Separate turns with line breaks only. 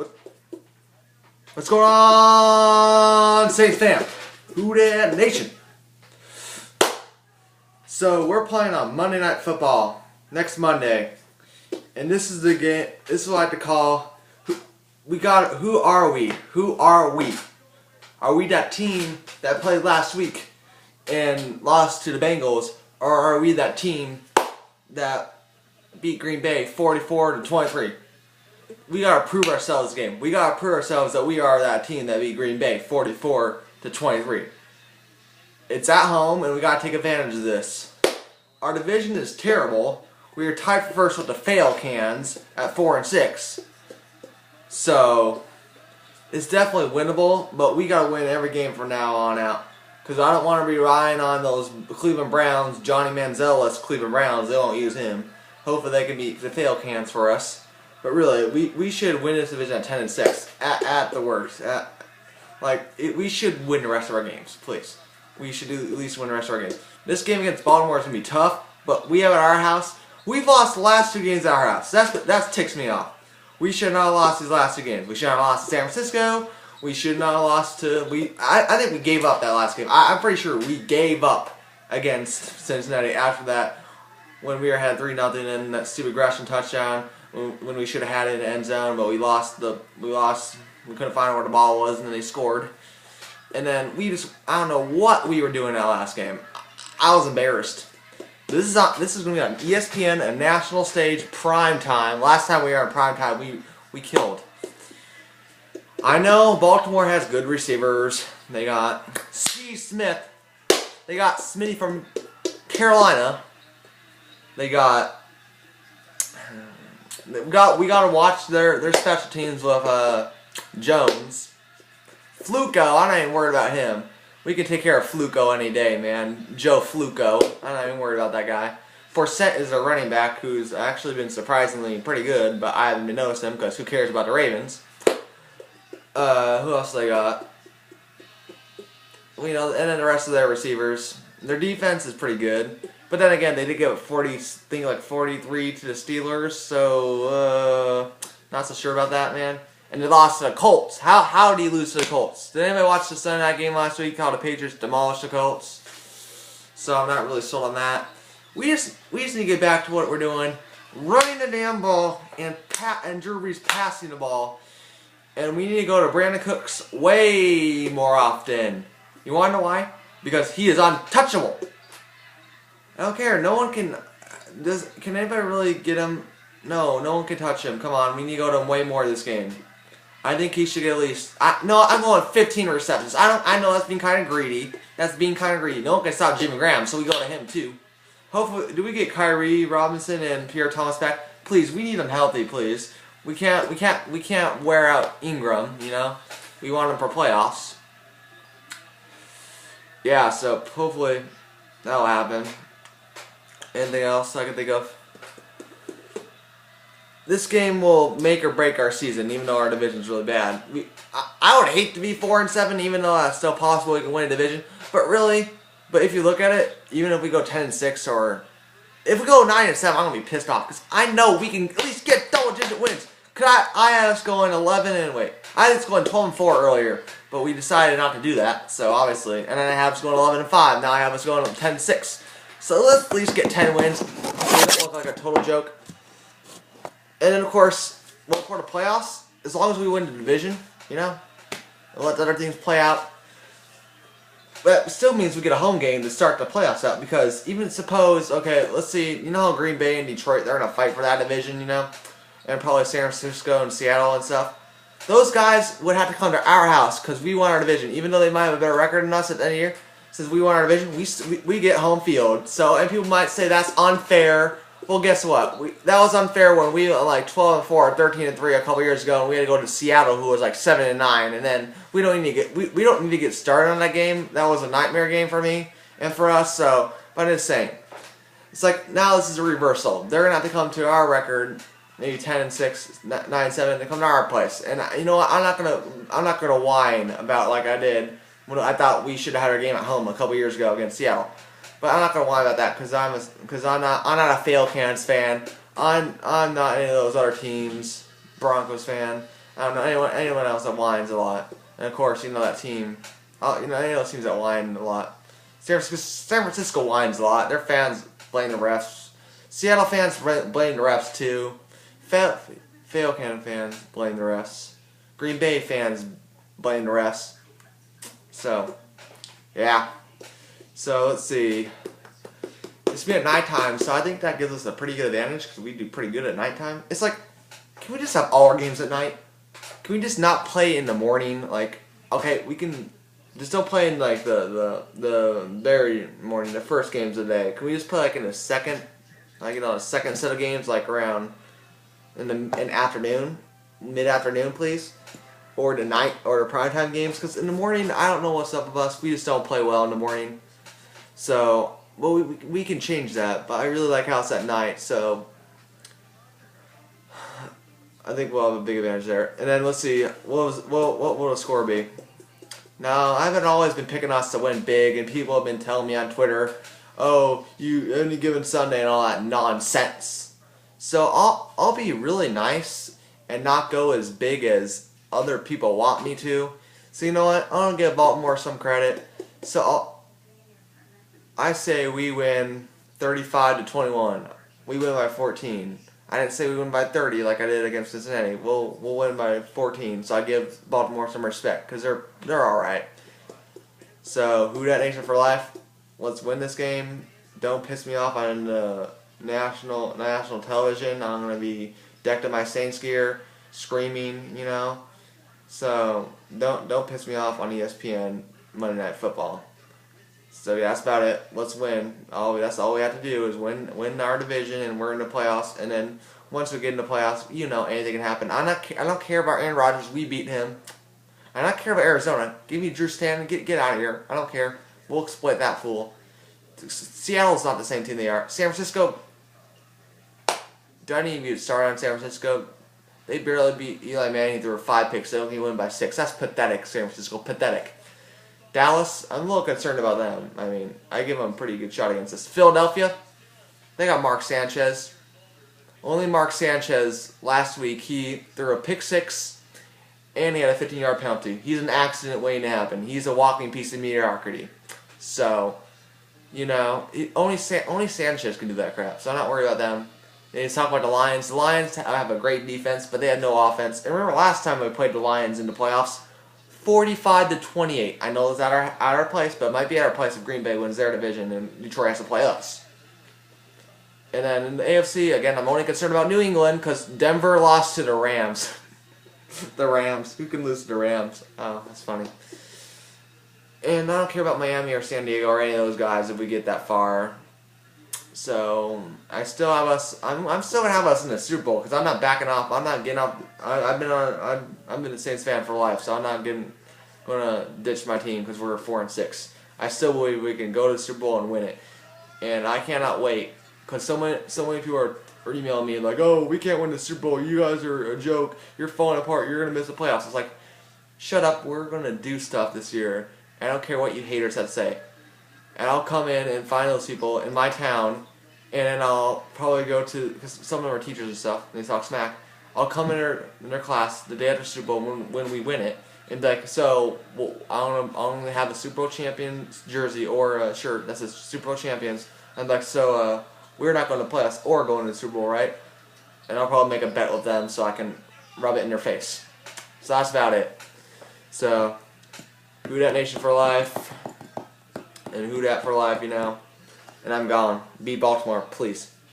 What? What's going on, Saints fam? Who dat nation? So we're playing on Monday Night Football next Monday, and this is the game. This is what I like to call. Who are we? Who are we? Are we that team that played last week and lost to the Bengals, or are we that team that beat Green Bay 44-23? We gotta prove ourselves this game. We gotta prove ourselves that we are that team that beat Green Bay 44-23. It's at home, and we gotta take advantage of this. Our division is terrible. We are tied for first with the fail cans at 4-6. So it's definitely winnable, but we gotta win every game from now on out. Because I don't want to be relying on those Cleveland Browns, Johnny Manziel-less Cleveland Browns. They won't use him. Hopefully they can beat the fail cans for us. But really, we should win this division at 10-6 at the worst. We should win the rest of our games, please. We should at least win the rest of our games. This game against Baltimore is gonna be tough, but we have at our house. We've lost the last two games at our house. That ticks me off. We should not have lost these last two games. We should not have lost to San Francisco. We should not have lost to I think we gave up that last game. I'm pretty sure we gave up against Cincinnati after that when we were ahead 3-0 and that stupid Gresham touchdown. When we should have had it in the end zone, but we lost. We couldn't find where the ball was, and then they scored. And then I don't know what we were doing that last game. I was embarrassed. This is going to be on ESPN, a national stage, prime time. Last time we were on prime time, we killed. I know Baltimore has good receivers. They got Steve Smith. They got Smitty from Carolina. We got to watch their special teams with Jones. Fluco, I'm not even worried about him. We can take care of Fluco any day, man. Joe Fluco. I'm not even worried about that guy. Forsett is a running back who's actually been surprisingly pretty good, but I haven't been noticing him because who cares about the Ravens? Who else they got? And then the rest of their receivers. Their defense is pretty good. But then again, they did give up 43 to the Steelers, so not so sure about that, man. And they lost to the Colts. How did he lose to the Colts? Did anybody watch the Sunday night game last week? How the Patriots demolished the Colts? So I'm not really sold on that. We just need to get back to what we're doing, running the damn ball and Drew Brees passing the ball. And we need to go to Brandon Cooks way more often. You want to know why? Because he is untouchable. I don't care. No one can. Can anybody really get him? No one can touch him. Come on, we need to go to him way more this game. I think he should get at least. I'm going 15 receptions. I know that's being kind of greedy. No one can stop Jimmy Graham, so we go to him too. Hopefully, do we get Kyrie Robinson and Pierre Thomas back? Please, we need them healthy, please. We can't wear out Ingram. We want him for playoffs. Yeah, so hopefully that'll happen. Anything else I can think of? This game will make or break our season, even though our division's really bad. I would hate to be 4-7, even though that's still possible we can win a division. But if you look at it, even if we go 10-6 or if we go 9-7, I'm gonna be pissed off because I know we can at least get double-digit wins. Cause I had us going 11 and wait, I had us going 12-4 earlier, but we decided not to do that. So obviously, and then I have us going 11-5. Now I have us going 10-6. So let's at least get 10 wins. It doesn't look like a total joke. And then, of course, for the playoffs, as long as we win the division, and let the other teams play out. But it still means we get a home game to start the playoffs out. Because even suppose, okay, let's see, how Green Bay and Detroit, they're going to fight for that division, and probably San Francisco and Seattle and stuff. Those guys would have to come to our house because we won our division. Even though they might have a better record than us at the end of the year, since we won our division, we get home field. So, and people might say that's unfair. Well, guess what? That was unfair when we were like 12-4 or 13-3 a couple years ago, and we had to go to Seattle, who was like 7-9, and then we don't need to get started on that game. That was a nightmare game for me and for us. So, but I'm just saying, it's like now this is a reversal. They're gonna have to come to our record, maybe 10-6, 9-7, to come to our place. And you know what? I'm not gonna whine about like I did when I thought we should have had our game at home a couple years ago against Seattle. But I'm not gonna whine about that because I'm not a fail cans fan. I'm not any of those other teams. Broncos fan. I don't know anyone else that whines a lot. And of course, you know that team. You know any of those teams that whine a lot. San Francisco whines a lot. Their fans blame the refs. Seattle fans blame the refs too. Falcon fans blame the refs. Green Bay fans blame the refs. So, yeah. So let's see. It's been at nighttime, so I think that gives us a pretty good advantage because we do pretty good at nighttime. It's like, can we just have all our games at night? Can we just not play in the morning? Like, okay, we can just don't play in like the very morning, the first games of the day. Can we just play like in the second, like a second set of games, like around in afternoon, mid afternoon, please, or the night or the primetime games? Because in the morning, I don't know what's up with us. We just don't play well in the morning. So. Well, we can change that, but I really like how it's at night, so I think we'll have a big advantage there. And then let's see, what will the score be? Now, I haven't always been picking us to win big, and people have been telling me on Twitter, oh, you any given Sunday and all that nonsense. So I'll be really nice and not go as big as other people want me to. So you know what? I don't give Baltimore some credit. So I say we win 35-21. We win by 14. I didn't say we win by 30 like I did against Cincinnati. We'll win by 14. So I give Baltimore some respect because they're all right. So who dat Nation for life? Let's win this game. Don't piss me off on the national television. I'm gonna be decked in my Saints gear, screaming, you know. So don't piss me off on ESPN Monday Night Football. So yeah, that's about it. Let's win. That's all we have to do is win our division, and we're in the playoffs. And then once we get in the playoffs, you know anything can happen. I don't care about Aaron Rodgers. We beat him. I don't care about Arizona. Give me Drew Stanton. Get out of here. I don't care. We'll exploit that fool. Seattle's not the same team they are. San Francisco. Don't even get started on San Francisco. They barely beat Eli Manning through 5 picks. They only win by 6. That's pathetic. San Francisco, pathetic. Dallas, I'm a little concerned about them. I mean, I give them a pretty good shot against us. Philadelphia, they got Mark Sanchez. Only Mark Sanchez last week, he threw a pick 6 and he had a 15-yard penalty. He's an accident waiting to happen. He's a walking piece of mediocrity. So, you know, only Sanchez can do that crap. So I'm not worried about them. They just talk about the Lions. The Lions have a great defense, but they had no offense. And remember last time we played the Lions in the playoffs? 45-28. I know it's at our place, but it might be at our place if Green Bay wins their division and Detroit has to play us. And then in the AFC, again, I'm only concerned about New England because Denver lost to the Rams. The Rams. Who can lose to the Rams? Oh, that's funny. And I don't care about Miami or San Diego or any of those guys if we get that far. So I still have us. I'm still gonna have us in the Super Bowl because I'm not backing off. I'm not getting off. I've been a Saints fan for life, so I'm not gonna ditch my team because we're 4-6. I still believe we can go to the Super Bowl and win it, and I cannot wait because so many people are emailing me like, oh, we can't win the Super Bowl. You guys are a joke. You're falling apart. You're gonna miss the playoffs. It's like, shut up. We're gonna do stuff this year. I don't care what you haters have to say. And I'll come in and find those people in my town, and then I'll probably go to, because some of them are teachers and stuff, and they talk smack. I'll come in their class the day after Super Bowl when we win it, and be like, so, well, I'm going to have a Super Bowl champions jersey or a shirt that says Super Bowl champions. I'm like, so, we're not going to play us or going to the Super Bowl, right? And I'll probably make a bet with them so I can rub it in their face. So that's about it. So, Who Dat Nation for life. And who dat for life, you know. And I'm gone. Beat Baltimore, please.